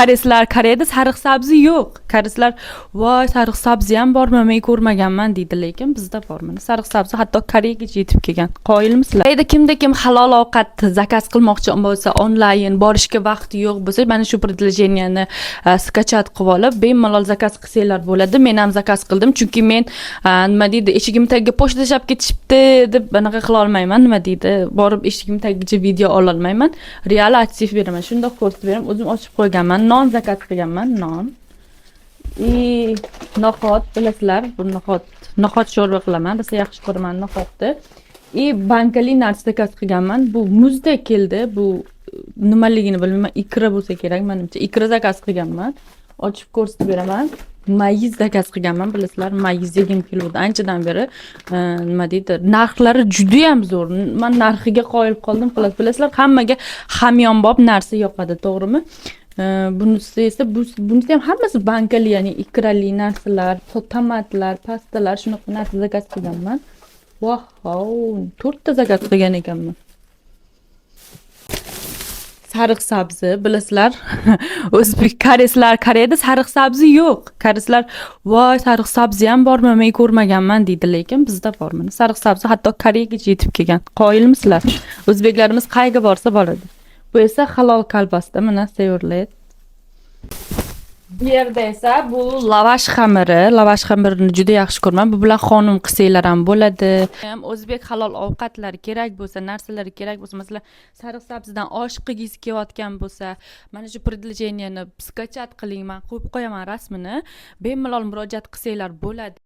koreyslar Koreyada sariq sabzi yo'q. Koreyslar voy sariq sabzi ham bormi, men ko'rmaganman deydi, lekin bizda bor. Mana sariq sabzi hatto Koreyagacha yetib kelgan. Qoyilmisizlar? Koreyada kimda kim halol ovqat zakaz qilmoqchi bo'lsa, onlayn borishga vaqti yo'q bo'lsa, mana shu предложениeni skachat qilib olib, bemalol zakaz qilsanglar bo'ladi. Men ham zakaz qildim, chunki men nima deydi, eshigim tagiga pochta tashlab ketishibdi deb bunaqa qila olmayman. Nima deydi, borib eshigim tagigacha video ola olmayman. Real aktiv beraman. Shundoq ko'rsatib beraman. O'zim ochib qo'yganman. Non zakaz qilganman, non. No'xat, bilasizlar, bu no'xat sho'rva qilaman. Biz yaxshi ko'raman no'xatni. Bankali narsa zakaz qilganman. Bu muzdek keldi. Bu nimaligini bilmayman. Ikra bo'lsa kerak, menimcha. Ikra zakaz qilganman. Ochib ko'rsatib beraman. Mayiz zakaz qilganman, bilasizlar, mayiz yegim keluvdi anchadan beri. Nima deydi, narxlari juda ham zo'r. Men narxiga qoyil qoldim, bilasizlar, hammaga hamyonbop narsa yoqadi, to'g'rimi? Bunisi esa bunisi ham hammasi bankali, ya'ni ikrali narsalar, tomatlar, pastalar, shunaqa narsa zakaz qilganman. Wow, 4 ta zakaz qilgan ekanman. Sariq sabzi, bilasizlar, o'zbek koreyslar Koreyada sariq sabzi yo'q. Koreyslar voy sariq sabzi ham bormi, men ko'rmaganman deydi, lekin bizda bor. Mana sariq sabzi hatto Koreyagacha yetib kelgan. Qoyilmisizlar? O'zbeklarimiz qayga borsa boradi. Bu esa halol kolbasda, mana sayorlaydi. Bu yerda esa bu lavash xamiri. Lavash xamirini juda yaxshi ko'raman. Bu bilan xonim qilsanglar ham bo'ladi. Ham o'zbek halol ovqatlari kerak bo'lsa, narsalari kerak bo'lsa, masalan, sariq sabzidan osh qilgisi kelayotgan bo'lsa, mana shu предложениeni skachat qiling, men qo'yib qo'yaman rasmini. Bemalol murojaat qilsanglar bo'ladi.